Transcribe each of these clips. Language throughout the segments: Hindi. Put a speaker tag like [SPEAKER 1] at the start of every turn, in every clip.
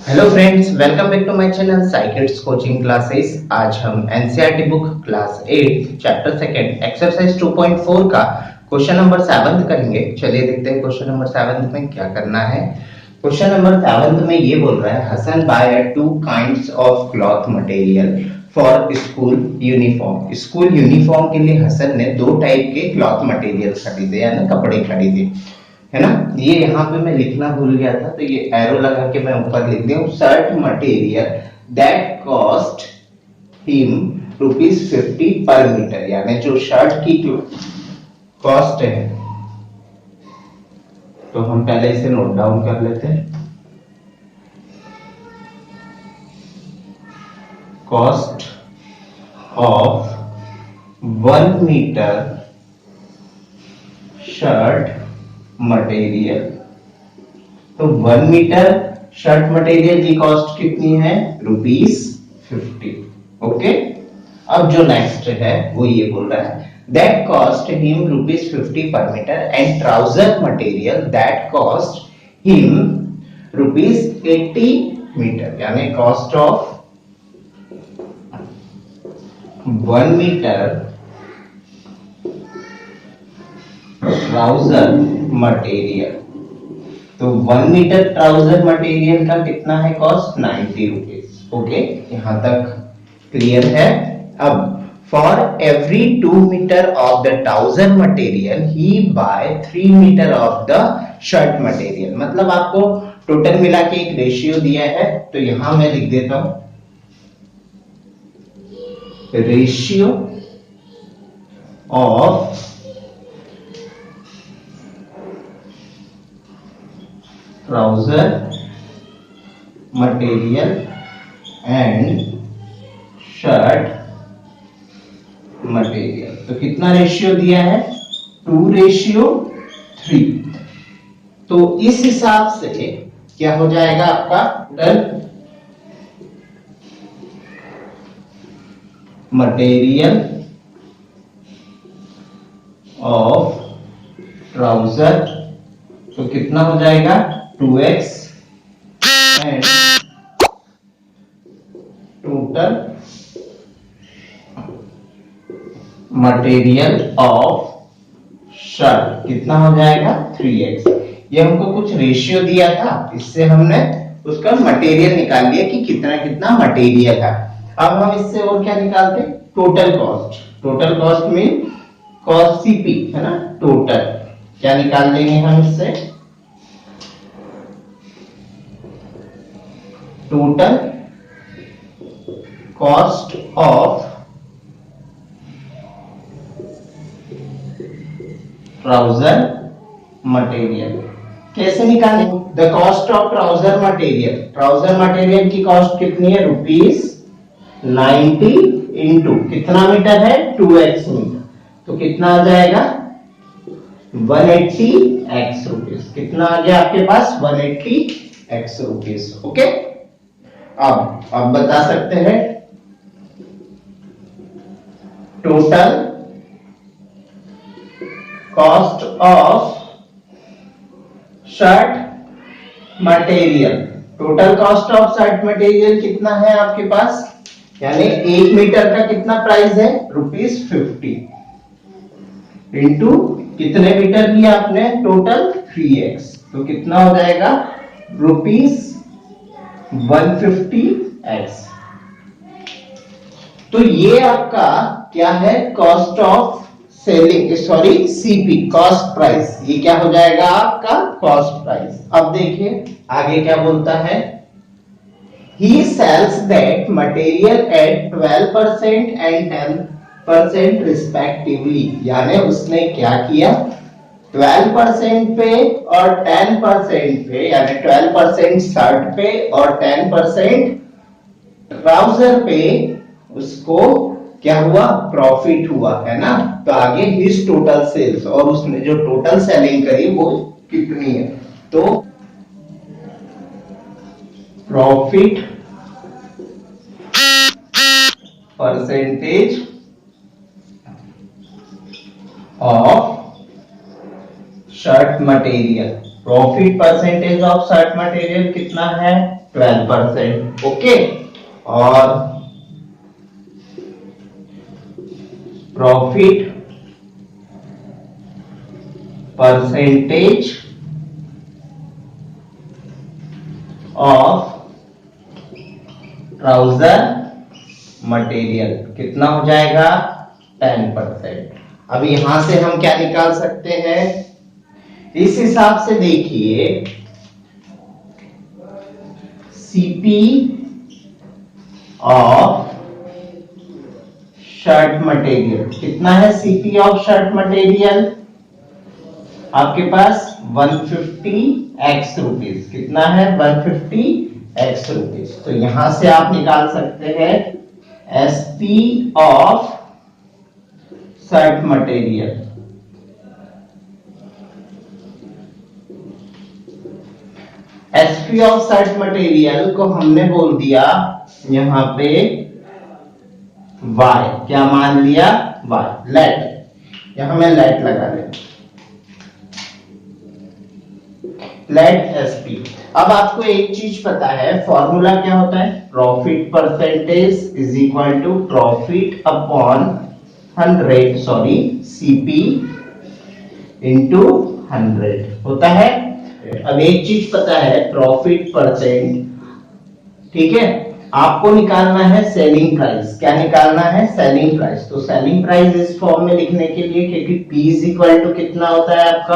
[SPEAKER 1] Hello friends, welcome back to my channel Sai kids coaching classes. आज हम NCERT book class 8 chapter second exercise 2.4 का क्वेश्चन नंबर 7 करेंगे। चलिए देखते हैं क्वेश्चन नंबर 7 में क्या करना है। क्वेश्चन नंबर 7 में ये बोल रहा है Hasan buy two kinds of cloth material for school uniform. School uniform के लिए हसन ने दो टाइप के क्लॉथ मटेरियल खरीदे यानी कपड़े खरीदे, है ना। ये यहाँ पे मैं लिखना भूल गया था तो ये एरो लगा के मैं ऊपर लिख दिया। Shirt material that cost him ₹50 per metre, यानी जो शर्ट की कॉस्ट है, तो हम पहले इसे नोट डाउन कर लेते हैं। Cost of 1 metre shirt material, तो 1 मीटर शर्ट मटेरियल की कॉस्ट कितनी है? ₹50। ओके, अब जो नेक्स्ट है वो ये बोल रहा है that cost him ₹50 per metre and trouser material that cost him ₹80 metre, यानी cost of 1 metre trouser material, तो 1 मीटर ट्राउजर मटेरियल का कितना है कॉस्ट? ₹90। ओके, यहां तक क्लियर है। अब for every 2 metre of the trouser material he buy 3 metre of the shirt material. मतलब आपको टोटल मिला के एक रेशियो दिया है, तो यहां मैं लिख देता हूं ratio of trouser material and shirt material, तो कितना रेशियो दिया है? 2:3। तो इस हिसाब से क्या हो जाएगा आपका टोटल मटेरियल ऑफ ट्राउजर, तो कितना हो जाएगा? 2x and total material of shirt कितना हो जाएगा? 3x। ये हमको कुछ रेशियो दिया था, इससे हमने उसका मटेरियल निकाल लिया कि कितना कितना मटेरियल है। अब हम इससे और क्या निकालते? Total cost. Total cost mean cost CP, है ना। टोटल क्या निकाल लेंगे हम इससे? Total cost of trouser material. कैसे निकालेंगे? The cost of trouser material, trouser material की कॉस्ट कितनी है? ₹90 इंटू कितना मीटर है? 2x मीटर, तो कितना आ जाएगा? 180x rupees. कितना आ गया आपके पास? 180x rupees. ओके, अब बता सकते हैं total cost of shirt material. Total cost of shirt material कितना है आपके पास? यानी 1 मीटर का कितना प्राइस है? ₹50 इंटू कितने मीटर लिया आपने? टोटल 3x, तो कितना हो जाएगा? ₹150x। तो ये आपका क्या है? Cost of selling, sorry CP, cost price. ये क्या हो जाएगा आपका? Cost price. अब देखिए आगे क्या बोलता है। He sells that material at 12% and 10% respectively, यानी उसने क्या किया? 12% पे और 10% पे, यानी 12% शर्ट पे और 10% ट्राउजर पे उसको क्या हुआ? प्रॉफिट हुआ, है ना। तो आगे हिज टोटल सेल्स, और उसने जो टोटल सेलिंग करी वो कितनी है? तो profit percentage of shirt material, profit percentage of shirt material कितना है? 12%। ओके, और profit percentage of trouser material कितना हो जाएगा? 10%। अब यहां से हम क्या निकाल सकते हैं? इस हिसाब से देखिए, सीपी ऑफ शर्ट मटेरियल कितना है? सीपी ऑफ शर्ट मटेरियल आपके पास 150x रुपीज। कितना है? 150x rupees. तो यहां से आप निकाल सकते हैं SP of shirt material. SP of shirt material को हमने बोल दिया यहां पे y। क्या मान लिया? y। लेट, यहां मैं लेट लगा ले, लेट एसपी। अब आपको एक चीज पता है, फॉर्मूला क्या होता है? Profit percentage is equal to profit upon 100, sorry CP into 100 होता है। अब एक चीज पता है, प्रॉफिट परसेंट, ठीक है, आपको निकालना है सेलिंग प्राइस। क्या निकालना है? Selling price. तो सेलिंग प्राइस इस फॉर्म में लिखने के लिए, क्योंकि P इज इक्वल टू कितना होता है आपका?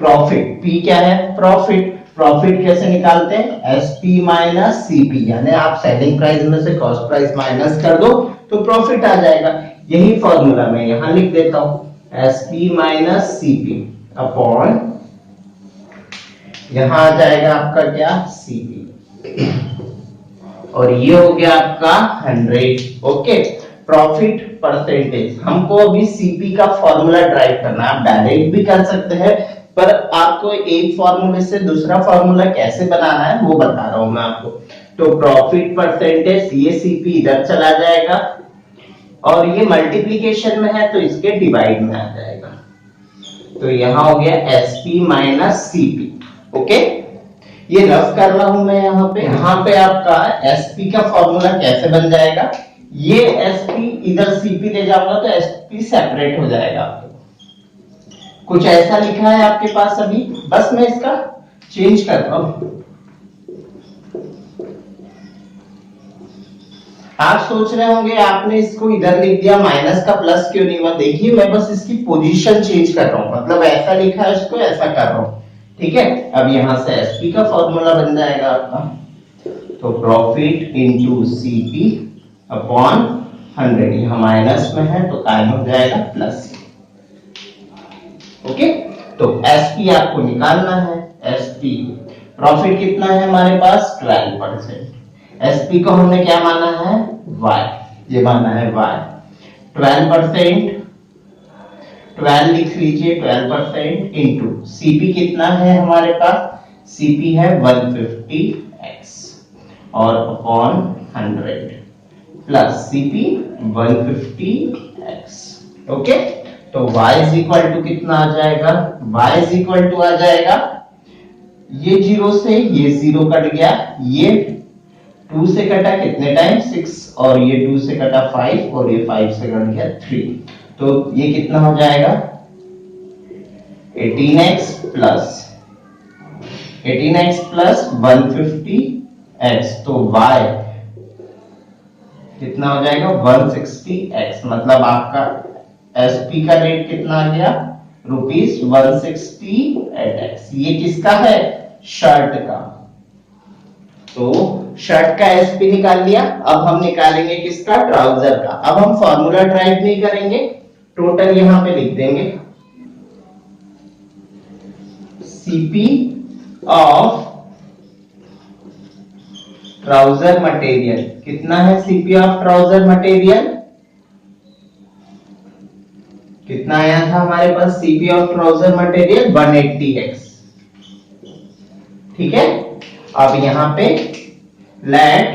[SPEAKER 1] प्रॉफिट। P क्या है? प्रॉफिट। प्रॉफिट कैसे निकालते हैं? एसपी माइनस सीपी, यानी आप सेलिंग प्राइस में से कॉस्ट प्राइस माइनस कर दो तो प्रॉफिट आ जाएगा। यही फॉर्मूला मैं यहां लिख देता हूं, एसपी माइनस सीपी अपॉन, यहां आ जाएगा आपका क्या? सीपी, और ये हो गया आपका 100। Okay, profit percentage. हमको अभी सीपी का फॉर्मूला ड्राइव करना है। आप डायरेक्ट भी कर सकते हैं, पर आपको एक फॉर्मूले से दूसरा फॉर्मूला कैसे बनाना है वो बता रहा हूं मैं आपको। तो प्रॉफिट परसेंटेज, ये सीपी इधर चला जाएगा, और ये मल्टीप्लीकेशन में है तो इसके डिवाइड में आ जाएगा। तो यहां हो गया एसपी माइनस सीपी। ओके, ये रफ कर रहा हूं मैं यहां पे। यहां पे आपका एसपी का फॉर्मूला कैसे बन जाएगा? ये एसपी इधर सीपी ले जाऊंगा तो एसपी सेपरेट हो जाएगा। आपको कुछ ऐसा लिखा है आपके पास अभी, बस मैं इसका चेंज कर रहा हूं। आप सोच रहे होंगे आपने इसको इधर लिख दिया, माइनस का प्लस क्यों नहीं हुआ? देखिए, मैं बस इसकी पोजीशन चेंज कर रहा हूं, मतलब ऐसा लिखा है इसको ऐसा कर रहा हूं। ठीक है, अब यहां से एसपी का फॉर्मूला बन जाएगा आपका, तो प्रॉफिट इंटू सीपी अपॉन 100। यहां माइनस में है तो कायम हो जाएगा प्लस। ओके, तो एसपी आपको निकालना है। एसपी प्रॉफिट कितना है हमारे पास? 12%। एसपी को हमने क्या माना है? y, ये माना है y। 12%, 12 लिख लीजिए, 12% इंटू सीपी कितना है हमारे पास? सीपी है 150x और upon 100 plus CP 150x। Okay, तो y इज इक्वल टू कितना आ जाएगा? y इज इक्वल टू आ जाएगा, ये 0 से ये 0 कट गया, ये 2 से कटा कितने टाइम? 6, और ये 2 से कटा 5, और ये 5 से कट गया 3, तो ये कितना हो जाएगा? 18x प्लस 150x, तो y कितना हो जाएगा? 160x। मतलब आपका एसपी का रेट कितना आ गया? ₹168x। ये किसका है? शर्ट का। तो शर्ट का एसपी निकाल लिया। अब हम निकालेंगे किसका? ट्राउजर का। अब हम फॉर्मूला ड्राइव नहीं करेंगे, टोटल यहां पे लिख देंगे। सीपी ऑफ ट्राउजर मटेरियल कितना है? सीपी ऑफ ट्राउजर मटेरियल कितना आया था हमारे पास? CP of trouser material 180x। ठीक है, अब यहां पे let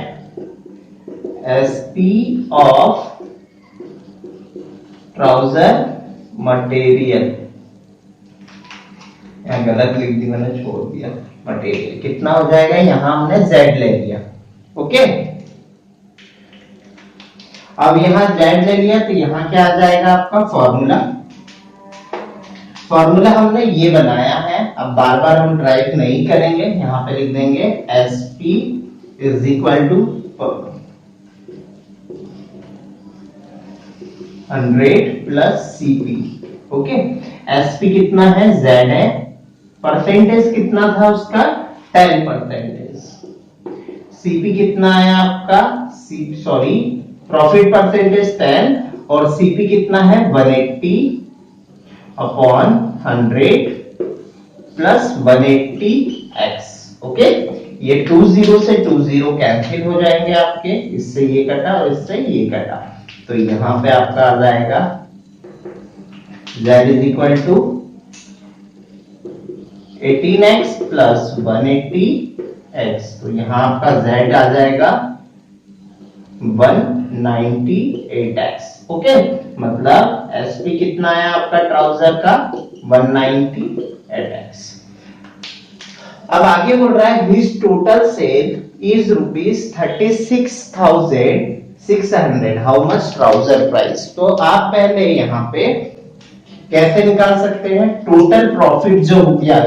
[SPEAKER 1] SP of trouser material, यहां गलत लिख दी मैंने, छोड़ दिया, मटेरियल। कितना हो जाएगा, यहां हमने Z ले लिया, ओके। अब यहां Z ले लिया तो यहां क्या आ जाएगा आपका फॉर्मूला। फॉर्मूला हमने ये बनाया है, अब बार बार हम ड्राइव नहीं करेंगे, यहां पे लिख देंगे SP is equal to 100 plus CP, okay. SP कितना है, Z है, परसेंटेज कितना था उसका 10%, CP कितना है आपका, प्रॉफिट परसेंटेज 10 और CP कितना है 180 अपॉन 100 प्लस 180x, ओके। ये 20 से 20 कैंसिल हो जाएंगे आपके, इससे ये कटा और इससे ये कटा, तो यहां पे आपका आ जाएगा Z is equal to 18x plus 180x, तो यहां आपका Z आ जाएगा 198x, ओके। मतलब SP कितना है आपका ट्राउजर का 198x। अब आगे बोल रहा है his total sale is ₹36,600, how much trouser price. तो आप पहले यहां पे कैसे निकाल सकते हैं, टोटल प्रॉफिट जो या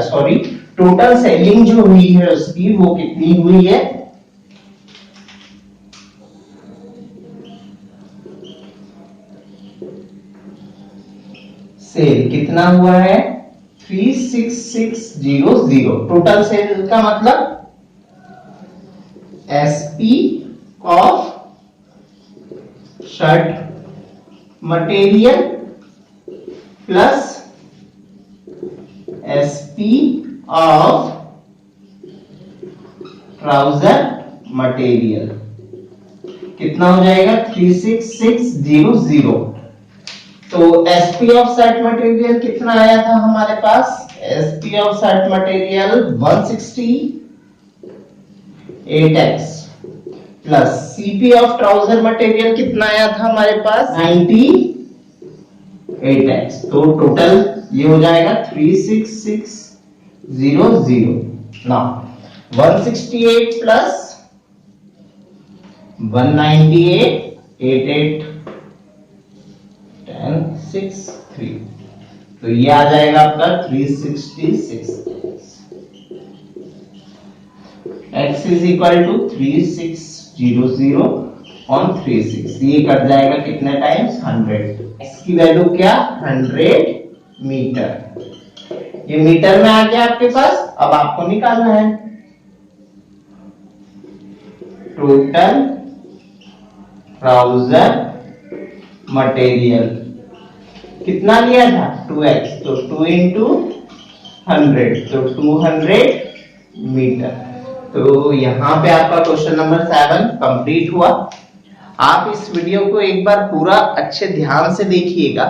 [SPEAKER 1] टोटल सेलिंग जो हुई है उसकी वो कितनी हुई है, सेल कितना हुआ है 36600, टोटल सेल का मतलब SP of shirt material plus SP of trouser material कितना हो जाएगा 36600। तो SP ऑफ शर्ट मटेरियल कितना आया था हमारे पास, SP of shirt material 168x plus CP of trouser material कितना आया था हमारे पास 98x, तो टोटल ये हो जाएगा 36600। ना 168 प्लस 198 88 1063, तो ये आ जाएगा आपका 366। x is equal to 3600 on 36, ये कट जाएगा कितने टाइम्स 100, x की वैल्यू क्या 100 मीटर, ये मीटर में आ गया आपके पास। अब आपको निकालना है टोटल ट्राउजर मटेरियल, कितना लिया था 2x, तो 2 into 100, तो 200 मीटर। तो यहां पे आपका क्वेश्चन नंबर 7 कंप्लीट हुआ। आप इस वीडियो को एक बार पूरा अच्छे ध्यान से देखिएगा,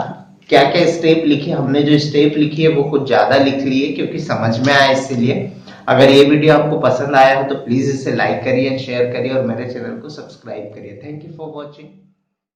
[SPEAKER 1] क्या क्या स्टेप लिखे, हमने जो स्टेप लिखी है वो कुछ ज्यादा लिख लिए क्योंकि समझ में आया इसलिए। अगर ये वीडियो आपको पसंद आया हो तो प्लीज इसे लाइक करिए, शेयर करिए और मेरे चैनल को सब्सक्राइब करिए। Thank you for watching.